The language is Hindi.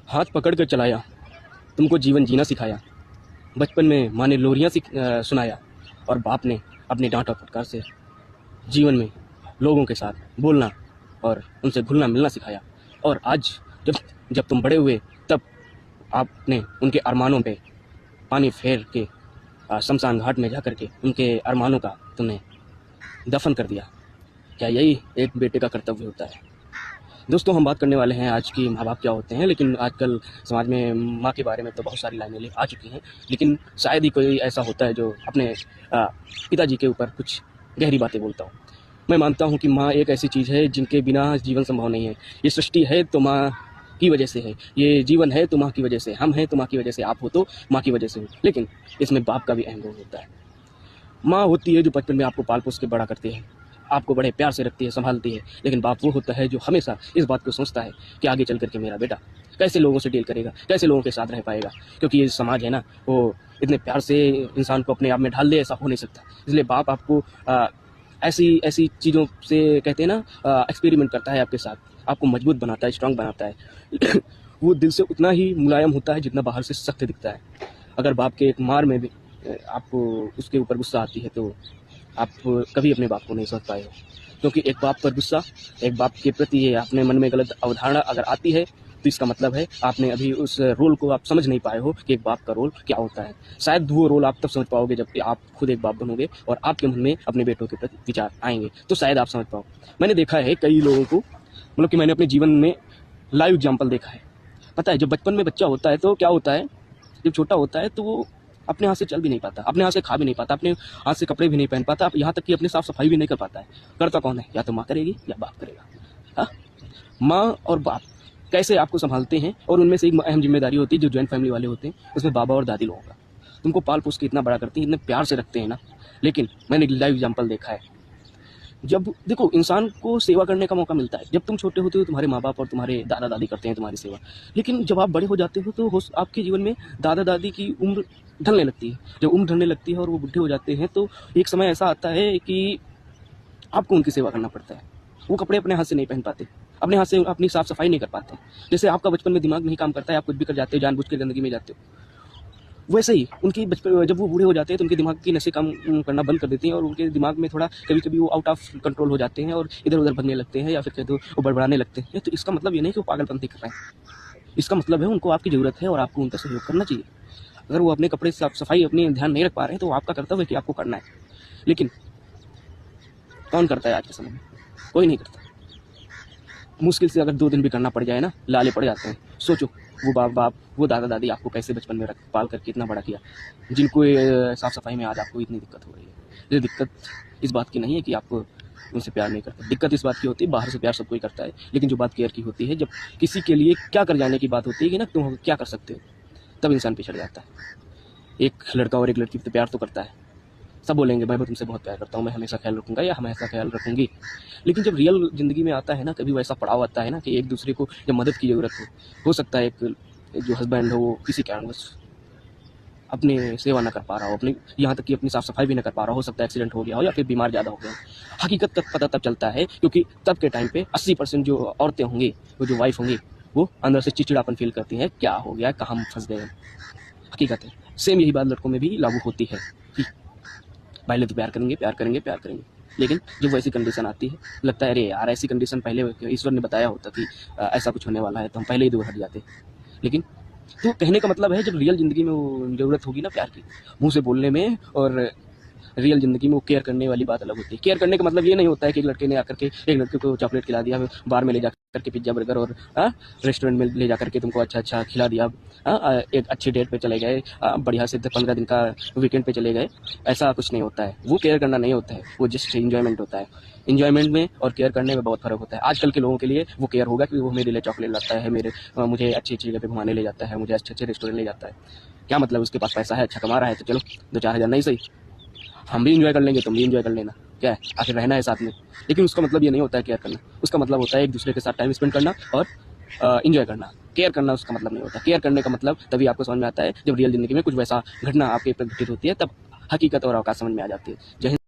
हाथ पकड़ कर चलाया, तुमको जीवन जीना सिखाया। बचपन में माँ ने लोरियाँ सुनाया और बाप ने अपने डांट और फटकार से जीवन में लोगों के साथ बोलना और उनसे घुलना मिलना सिखाया। और आज जब जब तुम बड़े हुए तब आपने उनके अरमानों पे पानी फेर के शमशान घाट में जा कर के उनके अरमानों का तुमने दफन कर दिया। क्या यही एक बेटे का कर्तव्य होता है? दोस्तों, हम बात करने वाले हैं आज की माँ बाप क्या होते हैं। लेकिन आजकल समाज में माँ के बारे में तो बहुत सारी लाइनें आ चुकी हैं, लेकिन शायद ही कोई ऐसा होता है जो अपने पिताजी के ऊपर कुछ गहरी बातें बोलता हो। मैं मानता हूँ कि माँ एक ऐसी चीज़ है जिनके बिना जीवन संभव नहीं है। ये सृष्टि है तो माँ की वजह से है, ये जीवन है तो माँ की वजह से, हम हैं तो माँ की वजह से, आप हो तो माँ की वजह से हो। लेकिन इसमें बाप का भी अहम रोल होता है। माँ होती है जो बचपन में आपको पाल पोस के बड़ा करती है, आपको बड़े प्यार से रखती है, संभालती है। लेकिन बाप वो होता है जो हमेशा इस बात को सोचता है कि आगे चल करके मेरा बेटा कैसे लोगों से डील करेगा, कैसे लोगों के साथ रह पाएगा। क्योंकि ये समाज है ना, वो इतने प्यार से इंसान को अपने आप में ढाल दे, ऐसा हो नहीं सकता। इसलिए बाप आपको ऐसी ऐसी चीज़ों से कहते हैं ना, एक्सपेरिमेंट करता है आपके साथ, आपको मजबूत बनाता है, स्ट्रांग बनाता है। वो दिल से उतना ही मुलायम होता है जितना बाहर से सख्त दिखता है। अगर बाप के एक मार में भी आपको उसके ऊपर गुस्सा आती है तो आप कभी अपने बाप को नहीं समझ पाए हो। क्योंकि एक बाप पर गुस्सा, एक बाप के प्रति अपने मन में गलत अवधारणा अगर आती है तो इसका मतलब है आपने अभी उस रोल को आप समझ नहीं पाए हो कि एक बाप का रोल क्या होता है। शायद वो रोल आप तब समझ पाओगे जब आप खुद एक बाप बनोगे और आपके मन में अपने बेटों के प्रति विचार आएंगे, तो शायद आप समझ पाओ। मैंने देखा है कई लोगों को, मतलब कि मैंने अपने जीवन में लाइव एग्जाम्पल देखा है। पता है, जब बचपन में बच्चा होता है तो क्या होता है, जब छोटा होता है तो वो अपने हाथ से चल भी नहीं पाता, अपने हाथ से खा भी नहीं पाता, अपने हाथ से कपड़े भी नहीं पहन पाता, यहाँ तक कि अपनी साफ सफाई भी नहीं कर पाता है। करता कौन है? या तो माँ करेगी या बाप करेगा। हाँ, माँ और बाप कैसे आपको संभालते हैं, और उनमें से एक अहम जिम्मेदारी होती है जो जॉइंट फैमिली वाले होते हैं, उसमें बाबा और दादी लोगों का। तुमको पाल पोस के इतना बड़ा करते हैं, इतने प्यार से रखते हैं ना। लेकिन मैंने लाइव एग्जाम्पल देखा है, जब देखो इंसान को सेवा करने का मौका मिलता है। जब तुम छोटे होते हो तुम्हारे माँ बाप और तुम्हारे दादा दादी करते हैं तुम्हारी सेवा, लेकिन जब आप बड़े हो जाते हो तो आपके जीवन में दादा दादी की उम्र ढलने लगती है। जब उम्र ढलने लगती है और वो बुढ़े हो जाते हैं तो एक समय ऐसा आता है कि आपको उनकी सेवा करना पड़ता है। वो कपड़े अपने हाथ से नहीं पहन पाते, अपने हाथ से अपनी साफ सफाई नहीं कर पाते। जैसे आपका बचपन में दिमाग नहीं काम करता है, आप कुछ भी कर जाते हो, जानबूझ के गंदगी में जाते हो, वैसे ही उनकी बचपन जब वो बूढ़े हो जाते हैं तो उनके दिमाग की नसें काम करना बंद कर देती हैं और उनके दिमाग में थोड़ा कभी कभी वो आउट ऑफ कंट्रोल हो जाते हैं और इधर उधर भगने लगते हैं, या फिर कहते हो वो बड़बड़ाने लगते हैं। तो इसका मतलब ये नहीं कि वो पागलपंती कर रहे हैं, इसका मतलब है उनको आपकी ज़रूरत है और आपको उनका सहयोग करना चाहिए। अगर वो अपने कपड़े साफ सफाई अपनी ध्यान नहीं रख पा रहे हैं तो आपका कर्तव्य है कि आपको करना है। लेकिन कौन करता है आज के समय में? कोई नहीं करता। मुश्किल से अगर 2 दिन भी करना पड़ जाए ना, लाले पड़ जाते हैं। सोचो वो बाप वो दादा दादी आपको कैसे बचपन में पाल करके इतना बड़ा किया, जिनको साफ सफाई में आज आपको इतनी दिक्कत हो रही है। ये दिक्कत इस बात की नहीं है कि आपको उनसे प्यार नहीं करते, दिक्कत इस बात की होती है, बाहर से प्यार सब कोई करता है, लेकिन जो बात केयर की होती है, जब किसी के लिए क्या कर जाने की बात होती है कि ना तुम क्या कर सकते हो, तब इंसान पिछड़ जाता है। एक लड़का और एक लड़की तो प्यार तो करता है, सब बोलेंगे मैं तुमसे बहुत प्यार करता हूँ, मैं हमेशा ख्याल रखूंगा या हमेशा ख्याल रखूंगी। लेकिन जब रियल ज़िंदगी में आता है ना, कभी वैसा पड़ाव आता है ना कि एक दूसरे को जब मदद की ज़रूरत हो सकता है एक जो हस्बैंड हो किसी कारणवश अपनी सेवा न कर पा रहा हो, अपनी यहाँ तक कि अपनी साफ सफाई भी न कर पा रहा हो सकता है एक्सीडेंट हो गया हो या फिर बीमार ज़्यादा हो गया। हकीकत का पता तब चलता है क्योंकि तब के टाइम पे 80% जो औरतें होंगी, वो जो वाइफ होंगी, वो अंदर से चिड़चिड़ापन फील करती हैं, क्या हो गया, कहाँ हम फंस गए। हकीकत है। सेम यही बात लड़कों में भी लागू होती है कि पहले तो प्यार करेंगे प्यार करेंगे प्यार करेंगे, लेकिन जब वैसी कंडीशन आती है लगता है अरे यार ऐसी कंडीशन पहले ईश्वर ने बताया होता कि ऐसा कुछ होने वाला है तो हम पहले ही दूर हट जाते। लेकिन तो कहने का मतलब है जब रियल ज़िंदगी में वो ज़रूरत होगी ना प्यार की, मुंह से बोलने में और रियल ज़िंदगी में वो केयर करने वाली बात अलग होती है। केयर करने का मतलब ये नहीं होता है कि एक लड़के ने आकर के एक लड़के को चॉकलेट खिला दिया, बार में ले जा करके पिज्ज़ा बर्गर और रेस्टोरेंट में ले जा करके तुमको अच्छा अच्छा खिला दिया, एक अच्छी डेट पे चले गए, बढ़िया से 15 दिन का वीकेंड पे चले गए। ऐसा कुछ नहीं होता है, वो केयर करना नहीं होता है, वो जस्ट इंजॉयमेंट होता है। इंजॉयमेंट में और केयर करने में बहुत फ़र्क होता है। आजकल के लोगों के लिए वो केयर होगा कि वो मेरे लिए चॉकलेट लाता है, मुझे अच्छी अच्छी जगह पे घुमाने ले जाता है, मुझे अच्छे अच्छे रेस्टोरेंट ले जाता है। क्या मतलब, उसके पास पैसा है, अच्छा कमा रहा है, तो चलो 2-4 हज़ार नहीं सही, हम भी इंजॉय कर लेंगे, तुम भी इंजॉय कर लेना, क्या है, आखिर रहना है साथ में। लेकिन उसका मतलब ये नहीं होता है केयर करना, उसका मतलब होता है एक दूसरे के साथ टाइम स्पेंड करना और इंजॉय करना। केयर करना उसका मतलब नहीं होता। केयर करने का मतलब तभी आपको समझ में आता है जब रियल ज़िंदगी में कुछ वैसा घटना आपके ऊपर घटित होती है, तब हकीकत और अवकाश समझ में आ जाती है। जय हिंद।